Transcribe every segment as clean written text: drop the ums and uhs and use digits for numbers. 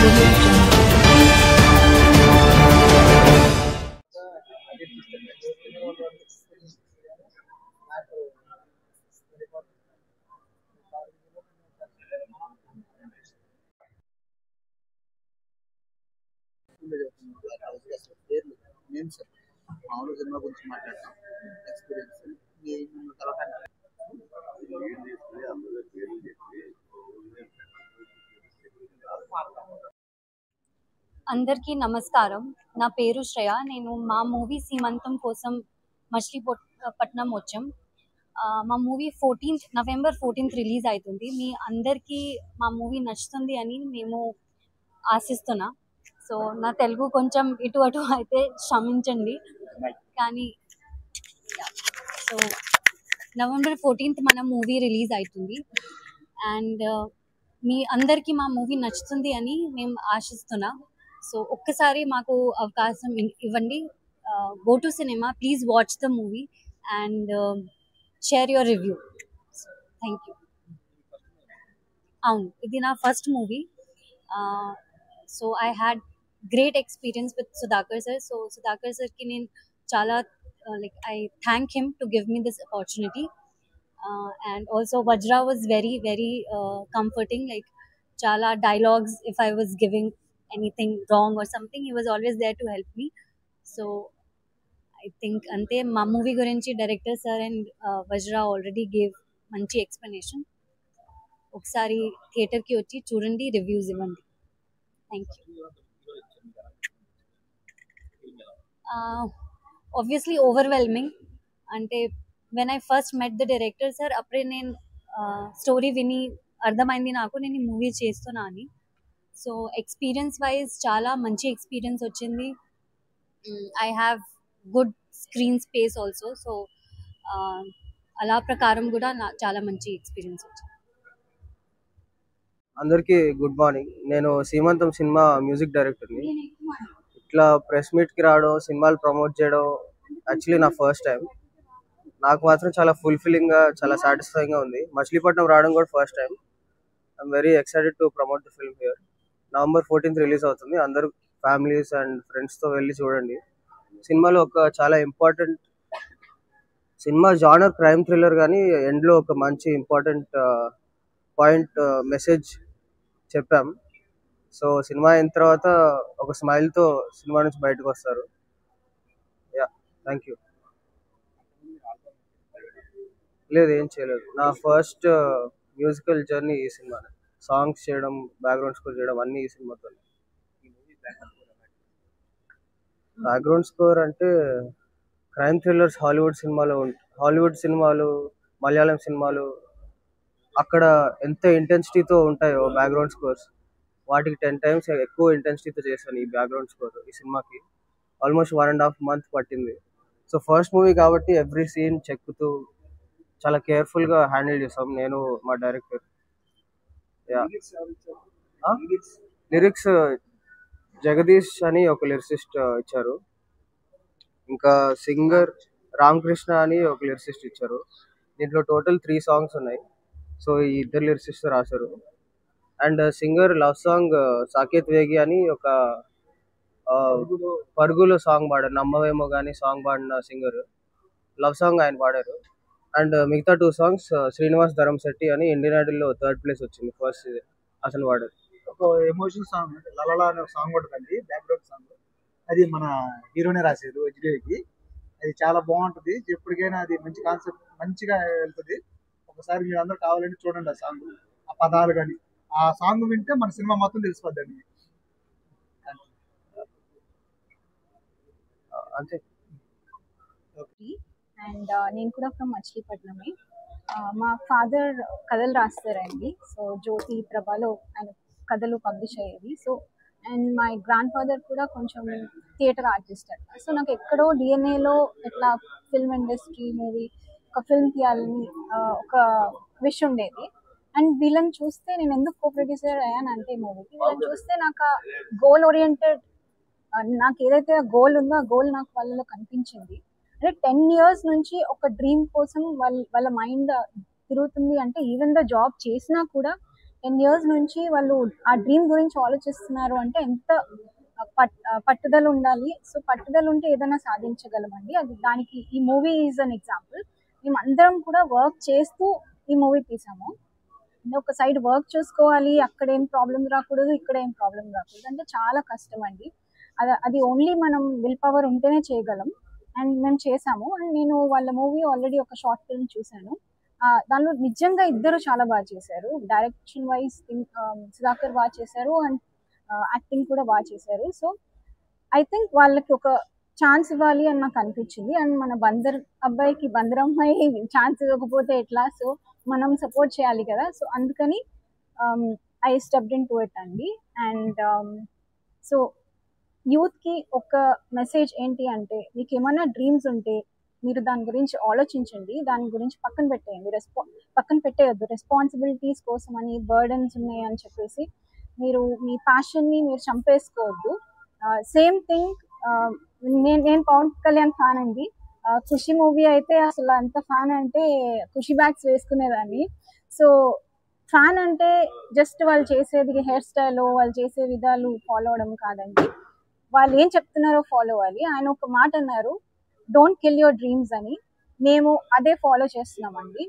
Audio Jungle. నేను sir మామూలు cinema గురించి మాట్లాడతాం ఎక్స్పీరియన్స్ నేను తర్వాత అందరికీ నమస్కారం. నా పేరు శ్రేయ. నేను మా మూవీ సీమంతం కోసం మచిలీపట్నం వచ్చాం. మా మూవీ నవంబర్ 14 రిలీజ్ అవుతుంది. మీ అందరికీ మా మూవీ నచ్చుతుంది అని మేము ఆశిస్తున్నా. సో నా తెలుగు కొంచెం ఇటు అటు అయితే క్షమించండి. కానీ సో నవంబర్ 14 మన మూవీ రిలీజ్ అవుతుంది. అండ్ మీ అందరికీ మా మూవీ నచ్చుతుంది అని మేము ఆశిస్తున్నా. సో ఒక్కసారి మాకు అవకాశం ఇవ్వండి. Go to cinema, please watch the movie and share your review. Thank you. అవును, ఇది నా first movie. So I had great experience with Sudhakar sir. So Sudhakar సార్కి నేను చాలా like I thank him to give me this opportunity. And also Vajra was very comforting, like chala dialogues, if I was giving anything wrong or something, he was always there to help me. So I think ante ma movie gurinchi director sir and Vajra already gave manchi explanation. Oksari theater ki vachi chudandi, reviews ivandi. Thank you. Obviously overwhelming. అంటే when I first met the director sir, అప్పుడే నేను story విని అర్థమైంది నాకు నేను ఈ movie చేస్తున్నా అని. సో ఎక్స్పీరియన్స్ వైజ్ చాలా మంచి ఎక్స్పీరియన్స్ వచ్చింది. I have good screen space also. So అలా ప్రకారం కూడా చాలా మంచి ఎక్స్పీరియన్స్ వచ్చింది. అందరికీ గుడ్ మార్నింగ్. నేను సీమంతం సినిమా మ్యూజిక్ డైరెక్టర్ని. ఇట్లా ప్రెస్ మీట్కి రావడం, సినిమాలు ప్రమోట్ చేయడం యాక్చువల్లీ నా ఫస్ట్ టైం. నాకు మాత్రం చాలా ఫుల్ఫిల్లింగ్గా, చాలా సాటిస్ఫైయింగ్గా ఉంది. మచిలీపట్నం రావడం కూడా first time. I'm very excited to promote the film here. November 14 release అవుతుంది. అందరూ ఫ్యామిలీస్ అండ్ ఫ్రెండ్స్తో వెళ్ళి చూడండి. సినిమాలో ఒక చాలా important cinema genre crime thriller, కానీ ఎండ్లో ఒక మంచి ఇంపార్టెంట్ పాయింట్ మెసేజ్ చెప్పాం. సో సినిమా అయిన తర్వాత ఒక స్మైల్తో సినిమా నుంచి బయటకు వస్తారు. Yeah, thank you. లేదు, ఏం చేయలేదు. నా ఫస్ట్ మ్యూజికల్ జర్నీ ఈ సినిమానే. సాంగ్స్ చేయడం, బ్యాక్గ్రౌండ్ స్కోర్ చేయడం అన్నీ ఈ సినిమాతో. బ్యాక్గ్రౌండ్ స్కోర్ అంటే క్రైమ్ థ్రిల్లర్స్ హాలీవుడ్ సినిమాలు, మలయాళం సినిమాలు అక్కడ ఎంత ఇంటెన్సిటీతో ఉంటాయో బ్యాక్గ్రౌండ్ స్కోర్స్, వాటికి 10 times ఎక్కువ ఇంటెన్సిటీతో చేశాను ఈ బ్యాక్గ్రౌండ్ స్కోర్. ఈ సినిమాకి ఆల్మోస్ట్ 1.5 months పట్టింది. సో ఫస్ట్ మూవీ కాబట్టి ఎవ్రీ సీన్ చెక్కుతూ చాలా కేర్ఫుల్గా హ్యాండిల్ చేసాం నేను, మా డైరెక్టర్. లిరిక్స్ జగదీష్ అని ఒక లిరిసిస్ట్ ఇచ్చారు. ఇంకా సింగర్ రామకృష్ణ అని ఒక లిరిసిస్ట్ ఇచ్చారు. దీంట్లో టోటల్ 3 songs ఉన్నాయి. సో ఈ ఇద్దరు లిరిసిస్ట్ రాశారు. And singer love song Saketh Vegi అని ఒక పరుగులో సాంగ్ పాడారు. నమ్మవేమో కానీ సాంగ్ పాడిన సింగర్, లవ్ సాంగ్ ఆయన పాడారు. అండ్ మిగతా 2 songs శ్రీనివాస్ ధరంశెట్టి అని ఇండియన్ ఐడల్లో 3rd place వచ్చింది ఫస్ట్, అతను పాడారు. ఒక ఎమోషనల్ సాంగ్ లలలా అనే సాంగ్ ఉంటుందండి, బ్యాక్గ్రౌండ్ సాంగ్. అది మన హీరోనే రాశారు హెచ్డికి. అది చాలా బాగుంటుంది. ఎప్పటికైనా అది మంచి కాన్సెప్ట్, మంచిగా వెళ్తుంది. ఒకసారి మీరు అందరూ కావాలంటే చూడండి ఆ సాంగ్, ఆ పదాలు కానీ. ఆ సాంగ్ వింటే మన సినిమా మొత్తం తెలిసిపోద్దండి. అంతే. అండ్ నేను కూడా ఫ్రమ్ మచిలీపట్నమే. మా ఫాదర్ కథలు రాస్తారండి. సో జ్యోతి ప్రభలో ఆయన కథలు పబ్లిష్ అయ్యేది. So and my grand father కూడా కొంచెం థియేటర్ ఆర్టిస్ట్ అంట. సో నాకు ఎక్కడో డిఎన్ఏలో ఇట్లా ఫిల్మ్ ఇండస్ట్రీ, మూవీ, ఒక ఫిల్మ్ తీయాలని ఒక విష్ ఉండేది. అండ్ వీళ్ళని చూస్తే నేను ఎందుకు కో ప్రొడ్యూసర్ అయ్యానంటే మూవీకి, వీళ్ళని చూస్తే నాకు గోల్ ఓరియంటెడ్, నాకు ఏదైతే గోల్ ఉందో ఆ గోల్ నాకు వాళ్ళలో కనిపించింది. అంటే 10 years నుంచి ఒక డ్రీమ్ కోసం వాళ్ళ మైండ్ తిరుగుతుంది. అంటే ఈవెన్ ద జాబ్ చేసినా కూడా 10 years నుంచి వాళ్ళు ఆ డ్రీమ్ గురించి ఆలోచిస్తున్నారు అంటే ఎంత పట్టుదల ఉండాలి. సో పట్టుదల ఉంటే ఏదైనా సాధించగలమండి. అది దానికి ఈ మూవీ ఈజ్ అన్ ఎగ్జాంపుల్. మేము అందరం కూడా వర్క్ చేస్తూ ఈ మూవీ తీసాము. ఒక సైడ్ వర్క్ చూసుకోవాలి, అక్కడ ఏం ప్రాబ్లమ్ రాకూడదు, ఇక్కడ ఏం ప్రాబ్లమ్ రాకూడదు అంటే చాలా కష్టం అండి. అది ఓన్లీ మనం విల్ పవర్ ఉంటేనే చేయగలం. అండ్ మేము చేసాము. అండ్ నేను వాళ్ళ మూవీ ఆల్రెడీ ఒక షార్ట్ ఫిల్మ్ చూశాను. దానిలో నిజంగా ఇద్దరు చాలా బాగా చేశారు. డైరెక్షన్ వైజ్ సుధాకర్ బాగా చేశారు అండ్ యాక్టింగ్ కూడా బాగా చేశారు. సో ఐ థింక్ వాళ్ళకి ఒక ఛాన్స్ ఇవ్వాలి అని నాకు అనిపించింది. అండ్ మన బందర్ అబ్బాయికి బందర్ అమ్మాయి ఛాన్స్ ఇవ్వకపోతే ఎట్లా? సో మనం సపోర్ట్ చేయాలి కదా. సో అందుకని I stepped in to it అండి. అండ్ సో యూత్కి ఒక మెసేజ్ ఏంటి అంటే, మీకు ఏమైనా డ్రీమ్స్ ఉంటే మీరు దాని గురించి ఆలోచించండి, దాని గురించి పక్కన పెట్టేయండి. పక్కన పెట్టేయద్దు. రెస్పాన్సిబిలిటీస్ కోసం అని, బర్డన్స్ ఉన్నాయి అని చెప్పేసి మీరు మీ ప్యాషన్ని మీరు చంపేసుకోవద్దు. సేమ్ థింగ్, నేను పవన్ కళ్యాణ్ ఫ్యాన్ అండి. ఖుషి మూవీ అయితే అసలు ఎంత ఫ్యాన్ అంటే ఖుషి బ్యాగ్స్ వేసుకునేదాన్ని. సో ఫ్యాన్ అంటే జస్ట్ వాళ్ళు చేసేది హెయిర్ స్టైల్, వాళ్ళు చేసే విధాలు ఫాలో అవడం కాదండి. వాళ్ళు ఏం చెప్తున్నారో ఫాలో అవ్వాలి. ఆయన ఒక మాట అన్నారు, డోంట్ కిల్ యువర్ డ్రీమ్స్ అని. మేము అదే ఫాలో చేస్తున్నామండి.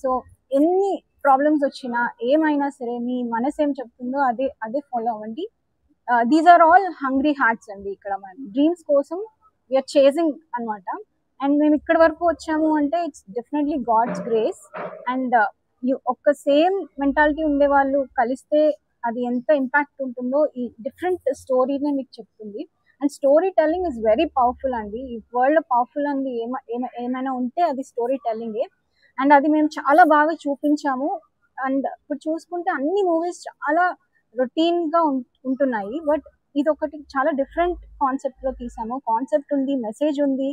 సో ఎన్ని ప్రాబ్లమ్స్ వచ్చినా ఏమైనా సరే మీ మనసు ఏం చెప్తుందో అదే ఫాలో అవ్వండి. These are all hungry hearts అండి. ఇక్కడ మనం డ్రీమ్స్ కోసం వీఆర్ చేసింగ్ అనమాట. అండ్ మేము ఇక్కడ వరకు వచ్చాము అంటే it's definitely God's grace. And ఒక్క సేమ్ మెంటాలిటీ ఉండే వాళ్ళు కలిస్తే అది ఎంత ఇంపాక్ట్ ఉంటుందో ఈ డిఫరెంట్ స్టోరీనే మీకు చెప్తుంది. And story telling is very powerful అండి. ఈ వరల్డ్ పవర్ఫుల్ అంది ఏమైనా ఉంటే అది స్టోరీ టెల్లింగే. అండ్ అది మేము చాలా బాగా చూపించాము. అండ్ ఇప్పుడు చూసుకుంటే అన్ని మూవీస్ చాలా రొటీన్గా ఉంటున్నాయి. బట్ ఇది ఒకటి చాలా డిఫరెంట్ కాన్సెప్ట్లో తీసాము. కాన్సెప్ట్ ఉంది, మెసేజ్ ఉంది,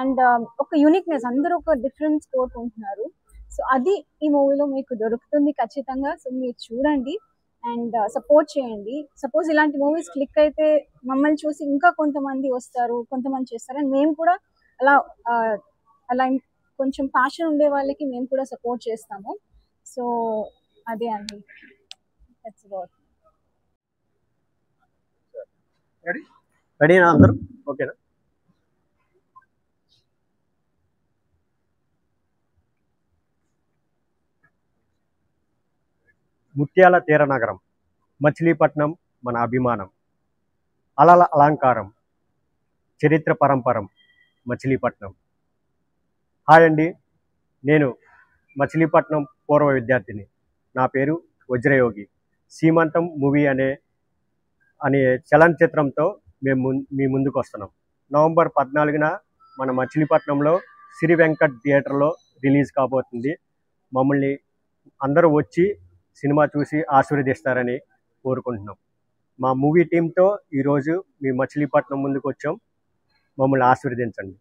అండ్ ఒక యూనిక్నెస్, అందరూ ఒక డిఫరెంట్ స్కోర్ ఉంటున్నారు. సో అది ఈ మూవీలో మీకు దొరుకుతుంది ఖచ్చితంగా. సో మీరు చూడండి అండ్ సపోర్ట్ చేయండి. సపోజ్ ఇలాంటి మూవీస్ క్లిక్ అయితే మమ్మల్ని చూసి ఇంకా కొంతమంది వస్తారు, కొంతమంది చేస్తారు. అండ్ మేము కూడా అలా కొంచెం ప్యాషన్ ఉండే వాళ్ళకి మేము కూడా సపోర్ట్ చేస్తాము. సో అదే అండి. రెడీనా అందరూ? ఓకేనా? ముత్యాల తీర నగరం మచిలీపట్నం మన అభిమానం, అలల అలంకారం చరిత్ర పరంపరం మచిలీపట్నం. హాయ్ అండి, నేను మచిలీపట్నం పూర్వ విద్యార్థిని. నా పేరు వజ్రయోగి. సీమంతం మూవీ అనే చలనచిత్రంతో మేము మీ ముందుకు వస్తున్నాం. నవంబర్ 14న మన మచిలీపట్నంలో శ్రీ వెంకట్ థియేటర్లో రిలీజ్ కాబోతుంది. మమ్మల్ని అందరూ వచ్చి సినిమా చూసి ఆశీర్వదిస్తారని కోరుకుంటున్నాం. మా మూవీ టీంతో ఈరోజు మీ మచిలీపట్నం ముందుకు వచ్చాం. మమ్మల్ని ఆశీర్వదించండి.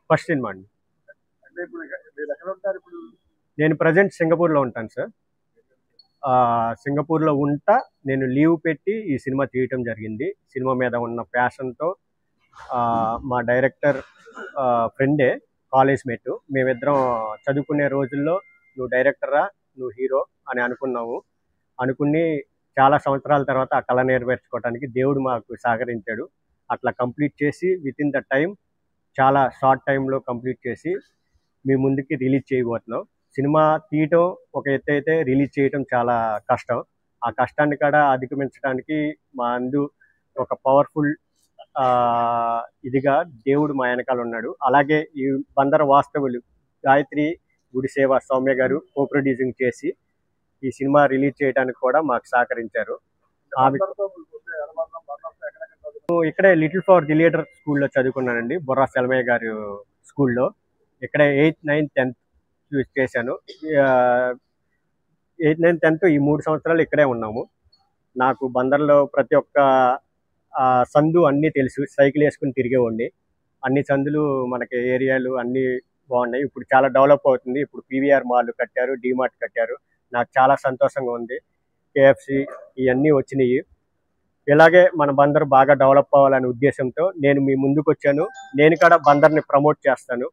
ఫస్ట్ సినిమా అండి. నేను ప్రజెంట్ సింగపూర్లో ఉంటాను సార్. సింగపూర్లో ఉంటా. నేను లీవ్ పెట్టి ఈ సినిమా తీయటం జరిగింది. సినిమా మీద ఉన్న ప్యాషన్తో మా డైరెక్టర్ ఫ్రెండే, కాలేజ్ మేట్. మేమిద్దరం చదువుకునే రోజుల్లో నువ్వు డైరెక్టరా, నువ్వు హీరో అని అనుకుని చాలా సంవత్సరాల తర్వాత ఆ కళ నెరవేర్చుకోవడానికి దేవుడు మాకు సహకరించాడు. అట్లా కంప్లీట్ చేసి వితిన్ ద టైం, చాలా షార్ట్ టైంలో కంప్లీట్ చేసి మీ ముందుకి రిలీజ్ చేయబోతున్నాం. సినిమా తీయటం ఒక ఎత్తు అయితే రిలీజ్ చేయటం చాలా కష్టం. ఆ కష్టాన్ని కూడా అధిగమించడానికి మా ఒక పవర్ఫుల్ ఇదిగా దేవుడు మా వెనకాల ఉన్నాడు. అలాగే ఈ బందర వాస్తవులు గాయత్రి గుడిసేవ సౌమ్య గారు ప్రొడ్యూసింగ్ చేసి ఈ సినిమా రిలీజ్ చేయడానికి కూడా మాకు సహకరించారు. ఇక్కడే లిటిల్ ఫ్లవర్ ది లీడర్ స్కూల్లో చదువుకున్నానండి, బొర్రా సెల్మయ్య గారి స్కూల్లో. ఇక్కడే 8th, 9th, 10th చేశాను. 8th, 9th, 10th ఈ 3 సంవత్సరాలు ఇక్కడే ఉన్నాము. నాకు బందర్లో ప్రతి ఒక్క సందు అన్నీ తెలుసు. సైకిల్ వేసుకుని తిరిగేవాడిని. అన్ని సందులు మనకి ఏరియాలు అన్నీ బాగున్నాయి. ఇప్పుడు చాలా డెవలప్ అవుతుంది. ఇప్పుడు పీవీఆర్ మాల్ కట్టారు, డీమార్ట్ కట్టారు. నాకు చాలా సంతోషంగా ఉంది. కేఎఫ్సి ఇవన్నీ వచ్చినాయి. ఇలాగే మన బందర్ బాగా డెవలప్ అవ్వాలనే ఉద్దేశంతో నేను మీ ముందుకు వచ్చాను. నేను కూడా బందర్ని ప్రమోట్ చేస్తాను.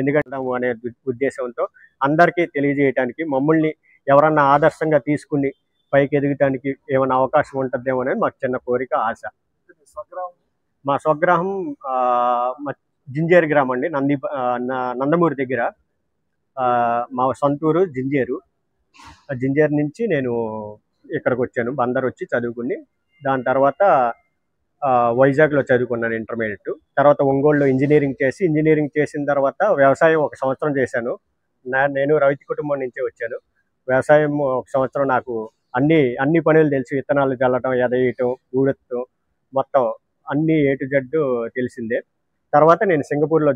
ఎందుకంటే అనే ఉద్దేశంతో అందరికీ తెలియజేయడానికి, మమ్మల్ని ఎవరన్నా ఆదర్శంగా తీసుకుని పైకి ఎదగటానికి ఏమైనా అవకాశం ఉంటుందేమో అనేది మాకు చిన్న కోరిక, ఆశ. మా స్వగ్రామం జింజేరు గ్రామం అండి, నందమూరి దగ్గర. మా సొంతూరు జింజేరు. జింజేరు నుంచి నేను ఇక్కడికి వచ్చాను, బందర్ వచ్చి చదువుకుని. దాని తర్వాత వైజాగ్లో చదువుకున్నాను ఇంటర్మీడియట్. తర్వాత ఒంగోలులో ఇంజనీరింగ్ చేసిన తర్వాత వ్యవసాయం 1 సంవత్సరం చేశాను. నేను రైతు కుటుంబం నుంచే వచ్చాను. వ్యవసాయం 1 సంవత్సరం నాకు అన్ని పనులు తెలుసు. విత్తనాలు చల్లటం, ఎదవేయటం, ఊడెత్తడం, మొత్తం అన్ని A to Z తెలిసిందే. తర్వాత నేను సింగపూర్లో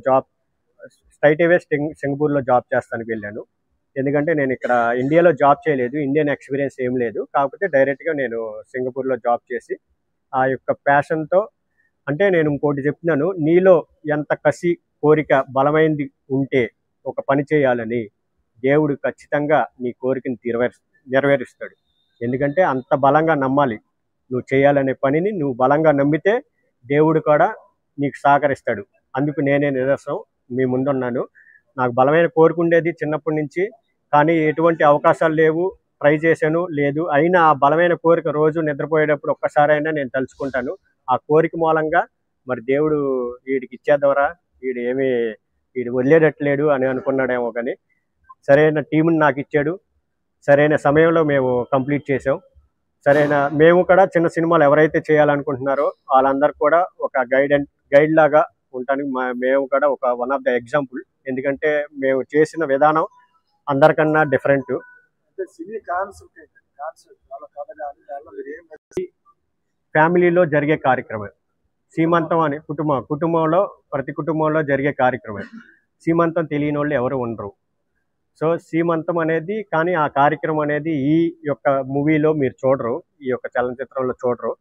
స్ట్రైట్ అవే సింగపూర్లో జాబ్ చేస్తానికి వెళ్ళాను. ఎందుకంటే నేను ఇక్కడ ఇండియాలో జాబ్ చేయలేదు, ఇండియన్ ఎక్స్పీరియన్స్ ఏం లేదు. కాకపోతే డైరెక్ట్గా నేను సింగపూర్లో జాబ్ చేసి ఆ యొక్క ప్యాషన్తో, అంటే నేను ఇంకోటి చెప్తున్నాను, నీలో ఎంత కసి, కోరిక బలమైంది ఉంటే ఒక పని చేయాలని, దేవుడు ఖచ్చితంగా నీ కోరికని నెరవేరుస్తాడు. ఎందుకంటే అంత బలంగా నమ్మాలి. నువ్వు చేయాలనే పనిని నువ్వు బలంగా నమ్మితే దేవుడు కూడా నీకు సహకరిస్తాడు. అందుకు నేనే నిదర్శనం మీ ముందున్నాను. నాకు బలమైన కోరిక ఉండేది చిన్నప్పటి నుంచి, కానీ ఎటువంటి అవకాశాలు లేవు. ట్రై చేశాను, లేదు. అయినా ఆ బలమైన కోరిక రోజు నిద్రపోయేటప్పుడు ఒక్కసారైనా నేను తలుచుకుంటాను. ఆ కోరిక మూలంగా మరి దేవుడు వీడికి ఇచ్చేద్దారా, వీడు వదిలేటట్లేడు అని అనుకున్నాడేమో. కానీ సరైన టీంని నాకు ఇచ్చాడు. సరైన సమయంలో మేము కంప్లీట్ చేసాం. మేము కూడా చిన్న సినిమాలు ఎవరైతే చేయాలనుకుంటున్నారో వాళ్ళందరూ కూడా ఒక గైడ్ లాగా ఉండటానికి మేము కూడా ఒక వన్ ఆఫ్ ద ఎగ్జాంపుల్. ఎందుకంటే మేము చేసిన విధానం అందరికన్నా డిఫరెంట్. ఫ్యామిలీలో జరిగే కార్యక్రమం సీమంతం అని కుటుంబంలో ప్రతి కుటుంబంలో జరిగే కార్యక్రమం. సీమంతం తెలియని వాళ్ళు ఎవరు ఉండరు. సో సీమంతం అనేది, కానీ ఆ కార్యక్రమం అనేది ఈ యొక్క మూవీలో మీరు చూడరు, ఈ యొక్క చలనచిత్రంలో చూడరు.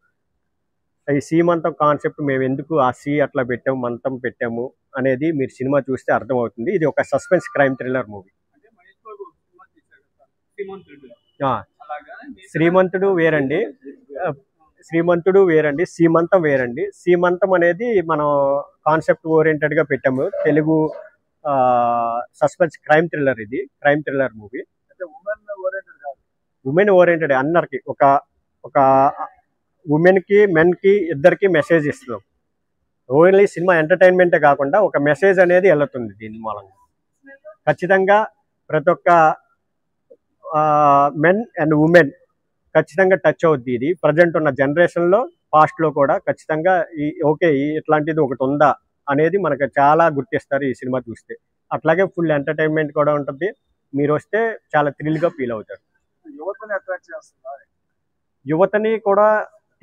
ఈ సీమంతం కాన్సెప్ట్ మేము ఎందుకు ఆ అట్లా పెట్టాము, మంతం పెట్టాము అనేది మీరు సినిమా చూస్తే అర్థమవుతుంది. ఇది ఒక సస్పెన్స్ క్రైమ్ థ్రిల్లర్ మూవీ. శ్రీమంతుడు వేరండి, సీమంతం వేరండి. సీమంతం అనేది మనం కాన్సెప్ట్ ఓరియంటెడ్గా పెట్టాము. తెలుగు సస్పెన్స్ క్రైమ్ థ్రిల్లర్, ఇది crime thriller movie. Women oriented, అందరికి ఒక ఉమెన్కి మెన్కి ఇద్దరికి మెసేజ్ ఇస్తున్నాం. ఓన్లీ సినిమా ఎంటర్టైన్మెంటే కాకుండా ఒక మెసేజ్ అనేది వెళ్తుంది దీని మూలంగా. ఖచ్చితంగా ప్రతి ఒక్క మెన్ అండ్ ఉమెన్ ఖచ్చితంగా టచ్ అవుద్ది. ఇది ప్రజెంట్ ఉన్న జనరేషన్లో, పాస్ట్లో కూడా ఖచ్చితంగా ఇట్లాంటిది ఒకటి ఉందా అనేది మనకు చాలా గుర్తిస్తారు ఈ సినిమా చూస్తే. అట్లాగే ఫుల్ ఎంటర్టైన్మెంట్ కూడా ఉంటుంది. మీరు వస్తే చాలా థ్రిల్గా ఫీల్ అవుతారు. యువతని కూడా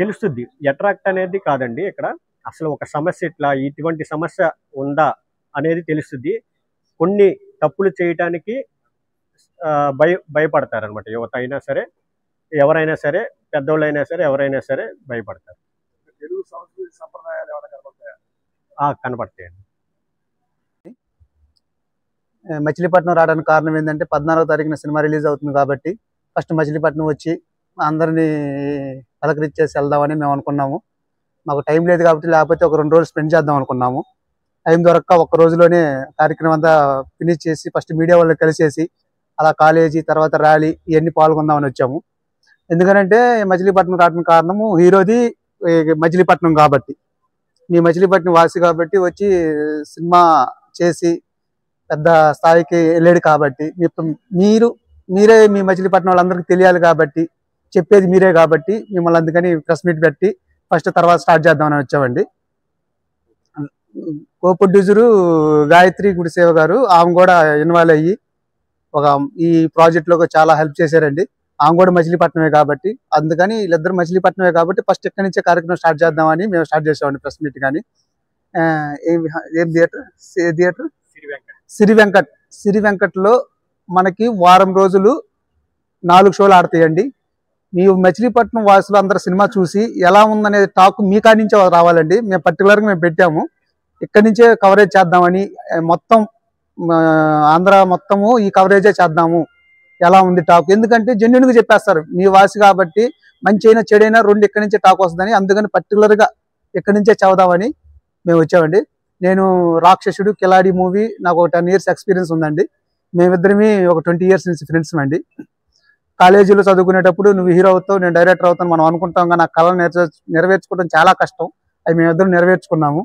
తెలుస్తుంది. అట్రాక్ట్ అనేది కాదండి ఇక్కడ, అసలు ఒక సమస్య ఇటువంటి సమస్య ఉందా అనేది తెలుస్తుంది. కొన్ని తప్పులు చేయటానికి భయపడతారనమాట. యువత అయినా సరే, ఎవరైనా సరే, పెద్దోళ్ళైనా సరే, ఎవరైనా సరే భయపడతారు. తెలుగు సంస్కృతి సంప్రదాయాలు ఏమైనా కనపడతాయండి. మచిలీపట్నం రావడానికి కారణం ఏంటంటే 14వ తారీఖున సినిమా రిలీజ్ అవుతుంది కాబట్టి ఫస్ట్ మచిలీపట్నం వచ్చి అందరినీ పలకరించేసి వెళ్దామని మేము అనుకున్నాము. మాకు టైం లేదు కాబట్టి, లేకపోతే ఒక 2 రోజులు స్పెండ్ చేద్దాం అనుకున్నాము. టైం దొరక్క 1 రోజులోనే కార్యక్రమం అంతా ఫినిష్ చేసి ఫస్ట్ మీడియా వాళ్ళకి కలిసేసి అలా కాలేజీ తర్వాత ర్యాలీ ఇవన్నీ పాల్గొందామని వచ్చాము. ఎందుకంటే మచిలీపట్నం రావడానికి కారణము హీరోది మచిలీపట్నం కాబట్టి, మీ మచిలీపట్నం వాసి కాబట్టి వచ్చి సినిమా చేసి పెద్ద స్థాయికి వెళ్ళాడు కాబట్టి, మీరే మీ మచిలీపట్నం వాళ్ళందరికీ తెలియాలి కాబట్టి, చెప్పేది మీరే కాబట్టి మిమ్మల్ని అందుకని ప్రెస్ మీట్ పెట్టి ఫస్ట్ తర్వాత స్టార్ట్ చేద్దామని వచ్చామండి. కో ప్రొడ్యూసరు గాయత్రి గుడిసేవ గారు, ఆమె కూడా ఇన్వాల్వ్ అయ్యి ఈ ప్రాజెక్ట్లో చాలా హెల్ప్ చేశారండి. ఆమె కూడా మచిలీపట్నమే కాబట్టి, అందుకని వీళ్ళిద్దరు మచిలీపట్నమే కాబట్టి ఫస్ట్ ఇక్కడి నుంచే కార్యక్రమం స్టార్ట్ చేద్దామని మేము స్టార్ట్ చేసామండి ప్రెస్ మీట్. కానీ ఏం థియేటర్ సిరి వెంకట్లో మనకి వారం రోజులు 4 షోలు ఆడతాయండి. మీ మచిలీపట్నం వాసులు అందరు సినిమా చూసి ఎలా ఉందనే టాక్ మీ కాడి నుంచే రావాలండి. మేము పర్టికులర్గా మేము పెట్టాము, ఇక్కడి నుంచే కవరేజ్ చేద్దామని. మొత్తం ఆంధ్ర మొత్తము ఈ కవరేజే చేద్దాము, ఎలా ఉంది టాక్. ఎందుకంటే జెన్యున్గా చెప్పేస్తారు, మీ వాసి కాబట్టి మంచి అయినా చెడైనా 2 ఇక్కడి నుంచే టాక్ వస్తుందని, అందుకని పర్టికులర్గా ఇక్కడి నుంచే చదువుదామని మేము వచ్చామండి. నేను రాక్షసుడు కిలాడి మూవీ నాకు ఒక 10 years ఎక్స్పీరియన్స్ ఉందండి. మేమిద్దరమే ఒక 20 years నుంచి ఫ్రెండ్స్ అండి. కాలేజీలో చదువుకునేటప్పుడు నువ్వు హీరో అవుతావు, నేను డైరెక్టర్ అవుతాను మనం అనుకుంటాం, కానీ ఆ కళ నెరవేర్చుకోవడం చాలా కష్టం. అది మేమిద్దరం నెరవేర్చుకున్నాము.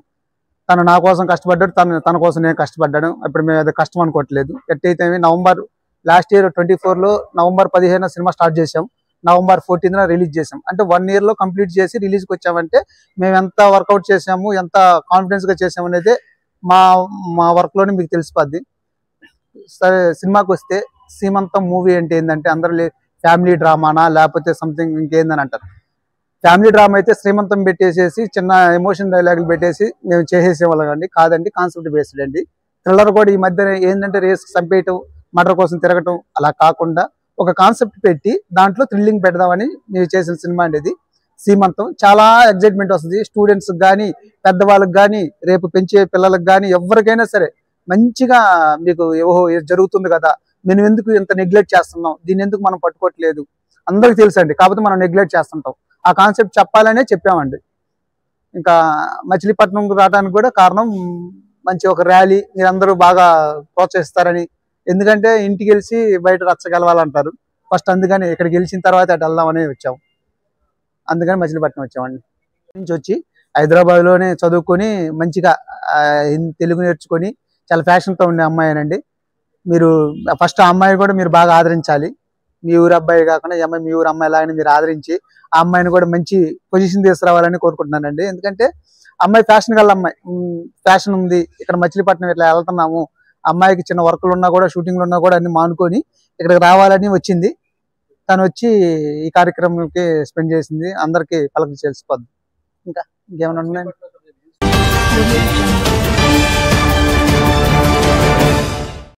తను నా కోసం కష్టపడ్డాడు, తన కోసం నేను కష్టపడ్డాను. ఇప్పుడు మేము అది కష్టం అనుకోవట్లేదు. ఎట్టయితే నవంబర్ లాస్ట్ ఇయర్ 24లో November 15 సినిమా స్టార్ట్ చేసాం. November 14న రిలీజ్ చేసాం. అంటే 1 year లో కంప్లీట్ చేసి రిలీజ్కి వచ్చామంటే మేము ఎంత వర్కౌట్ చేసాము, ఎంత కాన్ఫిడెన్స్గా చేసాము అనేది మా వర్క్లోనే మీకు తెలిసిపోద్ది. సరే, సినిమాకి వస్తే సీమంతం మూవీ అంటే ఏంటంటే అందరూ ఫ్యామిలీ డ్రామానా లేకపోతే సంథింగ్ ఇంకేందని అంటారు. ఫ్యామిలీ డ్రామా అయితే శ్రీమంతం పెట్టేసేసి చిన్న ఎమోషన్ డైలాగులు పెట్టేసి మేము చేసేసేవాళ్ళం అండి. కాదండి, కాన్సెప్ట్ బేస్డ్ అండి. థ్రిల్లర్ కూడా ఈ మధ్య ఏంటంటే రేస్ చంపేయటం, మర్డర్ కోసం తిరగటం అలా కాకుండా ఒక కాన్సెప్ట్ పెట్టి దాంట్లో థ్రిల్లింగ్ పెడదామని మేము చేసిన సినిమా అండి ఇది సీమంతం. చాలా ఎగ్జైట్మెంట్ వస్తుంది స్టూడెంట్స్కి కానీ, పెద్దవాళ్ళకి కానీ, రేపు పెంచే పిల్లలకు కానీ, ఎవరికైనా సరే మంచిగా మీకు ఇది జరుగుతుంది కదా, మేము ఎందుకు ఇంత నెగ్లెక్ట్ చేస్తున్నాం, దీన్ని ఎందుకు మనం పట్టుకోవట్లేదు అందరికి తెలుసండి, కాకపోతే మనం నెగ్లెక్ట్ చేస్తుంటాం. ఆ కాన్సెప్ట్ చెప్పాలనే చెప్పామండి. ఇంకా మచిలీపట్నం రావడానికి కూడా కారణం మంచి ఒక ర్యాలీ, మీరందరూ బాగా ప్రోత్సహిస్తారని. ఎందుకంటే ఇంటికి గెలిచి బయట రచ్చగలవాలంటారు ఫస్ట్, అందుకని ఇక్కడ గెలిచిన తర్వాత అటు వెళ్దామని వచ్చాము. అందుకని మచిలీపట్నం వచ్చామండి. నుంచి వచ్చి హైదరాబాద్లోనే చదువుకొని మంచిగా తెలుగు నేర్చుకొని చాలా ఫ్యాషన్తో ఉండే అమ్మాయినండి. మీరు ఫస్ట్ ఆ అమ్మాయి కూడా మీరు బాగా ఆదరించాలి. మీ ఊరు అబ్బాయి కాకుండా ఈ అమ్మాయి మీ ఊరు అమ్మాయి లాగానే మీరు ఆదరించి ఆ అమ్మాయిని కూడా మంచి పొజిషన్ తీసుకురావాలని కోరుకుంటున్నానండి. ఎందుకంటే అమ్మాయి ఫ్యాషన్ గల అమ్మాయి, ఫ్యాషన్ ఉంది, ఇక్కడ మచిలీపట్నం ఇట్లా వెళ్తున్నాము, అమ్మాయికి చిన్న వర్కులు ఉన్నా కూడా షూటింగ్లు ఉన్నా కూడా అన్ని మానుకొని ఇక్కడికి రావాలని వచ్చింది. తను వచ్చి ఈ కార్యక్రమంకి స్పెండ్ చేసింది, అందరికీ పలక తెలిసిపోద్ది. ఇంకా ఇంకేమైనా ఉన్నాయి?